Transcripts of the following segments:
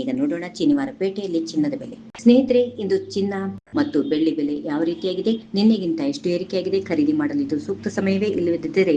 ಬನ್ನಿ ಈಗ ನೋಡೋಣ ಶನಿವಾರ ಪೇಟೆಯಲ್ಲಿ ಚಿನ್ನದ ಬೆಲೆ. ಸ್ನೇಹಿತರೆ, ಇಂದು ಚಿನ್ನ ಮತ್ತು ಬೆಳ್ಳಿ ಬೆಲೆ ಯಾವ ರೀತಿಯಾಗಿದೆ, ನಿನ್ನೆಗಿಂತ ಎಷ್ಟು ಏರಿಕೆಯಾಗಿದೆ, ಖರೀದಿ ಮಾಡಲು ಇದು ಸೂಕ್ತ ಸಮಯವೇ, ಇಲ್ಲದಿದ್ದರೆ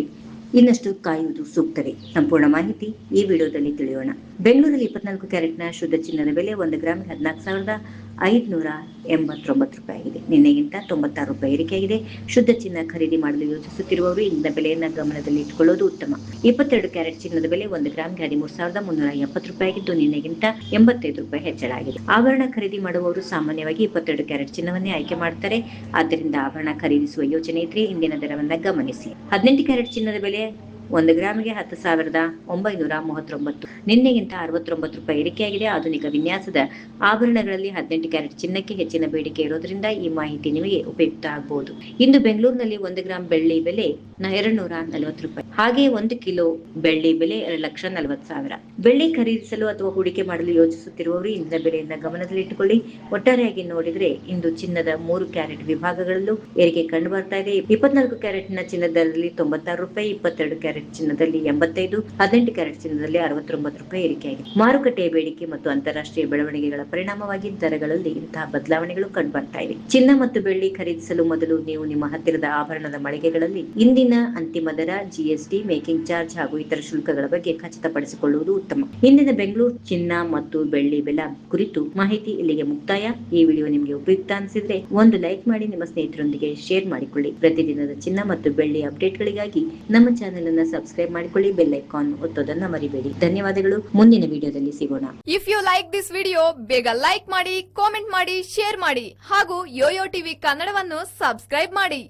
ಇನ್ನಷ್ಟು ಕಾಯುವುದು ಸೂಕ್ತವೇ? ಸಂಪೂರ್ಣ ಮಾಹಿತಿ ಈ ವಿಡಿಯೋದಲ್ಲಿ ತಿಳಿಯೋಣ. ಬೆಂಗಳೂರಲ್ಲಿ 24 ಕ್ಯಾರೆಟ್ನ ಶುದ್ಧ ಚಿನ್ನದ ಬೆಲೆ 1 ಗ್ರಾಮ್ಗೆ 14,589 ರೂಪಾಯಿ ಆಗಿದೆ. ನಿನ್ನೆಗಿಂತ 96 ರೂಪಾಯಿ ಏರಿಕೆಯಾಗಿದೆ. ಶುದ್ಧ ಚಿನ್ನ ಖರೀದಿ ಮಾಡಲು ಯೋಚಿಸುತ್ತಿರುವವರು ಇಂದಿನ ಬೆಲೆಯನ್ನು ಗಮನದಲ್ಲಿ ಇಟ್ಟುಕೊಳ್ಳುವುದು ಉತ್ತಮ. 22 ಕ್ಯಾರೆಟ್ ಚಿನ್ನದ ಬೆಲೆ 1 ಗ್ರಾಮ್ಗೆ 13,370 ರೂಪಾಯಿ ಆಗಿದ್ದು, ನಿನ್ನೆಗಿಂತ 85 ರೂಪಾಯಿ ಹೆಚ್ಚಳ ಆಗಿದೆ. ಆಭರಣ ಖರೀದಿ ಮಾಡುವವರು ಸಾಮಾನ್ಯವಾಗಿ 22 ಕ್ಯಾರೆಟ್ ಚಿನ್ನವನ್ನೇ ಆಯ್ಕೆ ಮಾಡುತ್ತಾರೆ. ಆದ್ದರಿಂದ ಆಭರಣ ಖರೀದಿಸುವ ಯೋಚನೆ ಇದ್ರೆ ಇಂದಿನ ದರವನ್ನ ಗಮನಿಸಿ. 18 ಕ್ಯಾರೆಟ್ ಚಿನ್ನದ ಬೆಲೆ 1 ಗ್ರಾಮ್ಗೆ 10,939, ನಿನ್ನೆಗಿಂತ 69 ರೂಪಾಯಿ ಏರಿಕೆಯಾಗಿದೆ. ಆಧುನಿಕ ವಿನ್ಯಾಸದ ಆಭರಣಗಳಲ್ಲಿ 18 ಕ್ಯಾರೆಟ್ ಚಿನ್ನಕ್ಕೆ ಹೆಚ್ಚಿನ ಬೇಡಿಕೆ ಇರೋದ್ರಿಂದ ಈ ಮಾಹಿತಿ ನಿಮಗೆ ಉಪಯುಕ್ತ ಆಗಬಹುದು. ಇಂದು ಬೆಂಗಳೂರಿನಲ್ಲಿ 1 ಗ್ರಾಂ ಬೆಳ್ಳಿ ಬೆಲೆ 240 ರೂಪಾಯಿ. ಹಾಗೆ 1 ಕಿಲೋ ಬೆಳ್ಳಿ ಬೆಲೆ 2,40,000. ಬೆಳ್ಳಿ ಖರೀದಿಸಲು ಅಥವಾ ಹೂಡಿಕೆ ಮಾಡಲು ಯೋಚಿಸುತ್ತಿರುವವರು ಇಂದಿನ ಬೆಲೆಯನ್ನ ಗಮನದಲ್ಲಿಟ್ಟುಕೊಳ್ಳಿ. ಒಟ್ಟಾರೆಯಾಗಿ ನೋಡಿದ್ರೆ ಇಂದು ಚಿನ್ನದ 3 ಕ್ಯಾರೆಟ್ ವಿಭಾಗಗಳಲ್ಲೂ ಏರಿಕೆ ಕಂಡು ಬರ್ತಾ ಇದೆ. 24 ಕ್ಯಾರೆಟ್ನ ಚಿನ್ನದಲ್ಲಿ 96 ರೂಪಾಯಿ, 22 ಕ್ಯಾರೆಟ್ ಚಿನ್ನದಲ್ಲಿ 85, 18 ಕ್ಯಾರೆಟ್ ಚಿನ್ನದಲ್ಲಿ 69 ರೂಪಾಯಿ ಏರಿಕೆಯಾಗಿದೆ. ಮಾರುಕಟ್ಟೆಯ ಬೇಡಿಕೆ ಮತ್ತು ಅಂತಾರಾಷ್ಟ್ರೀಯ ಬೆಳವಣಿಗೆಗಳ ಪರಿಣಾಮವಾಗಿ ದರಗಳಲ್ಲಿ ಇಂತಹ ಬದಲಾವಣೆಗಳು ಕಂಡು ಬರ್ತಾ ಇವೆ. ಚಿನ್ನ ಮತ್ತು ಬೆಳ್ಳಿ ಖರೀದಿಸಲು ಮೊದಲು ನೀವು ನಿಮ್ಮ ಹತ್ತಿರದ ಆಭರಣದ ಮಳಿಗೆಗಳಲ್ಲಿ ಇಂದಿನ ಅಂತಿಮ ದರ, ಜಿಎಸ್ಟಿ, ಮೇಕಿಂಗ್ ಚಾರ್ಜ್ ಹಾಗೂ ಇತರ ಶುಲ್ಕಗಳ ಬಗ್ಗೆ ಖಚಿತಪಡಿಸಿಕೊಳ್ಳುವುದು ಉತ್ತಮ. ಇಂದಿನ ಬೆಂಗಳೂರು ಚಿನ್ನ ಮತ್ತು ಬೆಳ್ಳಿ ಬೆಲೆ ಕುರಿತು ಮಾಹಿತಿ ಇಲ್ಲಿಗೆ ಮುಕ್ತಾಯ. ಈ ವಿಡಿಯೋ ನಿಮಗೆ ಉಪಯುಕ್ತ ಅನಿಸಿದ್ರೆ ಒಂದು ಲೈಕ್ ಮಾಡಿ, ನಿಮ್ಮ ಸ್ನೇಹಿತರೊಂದಿಗೆ ಶೇರ್ ಮಾಡಿಕೊಳ್ಳಿ. ಪ್ರತಿದಿನದ ಚಿನ್ನ ಮತ್ತು ಬೆಳ್ಳಿ ಅಪ್ಡೇಟ್ಗಳಿಗಾಗಿ ನಮ್ಮ ಚಾನೆಲ್ ಅನ್ನು ಸಬ್ಸ್ಕ್ರೈಬ್ ಮಾಡಿಕೊಳ್ಳಿ, ಬೆಲ್ ಐಕಾನ್ ಒತ್ತೋದನ್ನ ಮರಿಬೇಡಿ. ಧನ್ಯವಾದಗಳು. ಮುಂದಿನ ವಿಡಿಯೋದಲ್ಲಿ ಸಿಗೋಣ. If you like this video, ಬೇಗ ಲೈಕ್ ಮಾಡಿ, ಕಾಮೆಂಟ್ ಮಾಡಿ, ಶೇರ್ ಮಾಡಿ ಹಾಗೂ ಯೋಯೋ ಟಿವಿ ಕನ್ನಡವನ್ನು ಸಬ್ಸ್ಕ್ರೈಬ್ ಮಾಡಿ.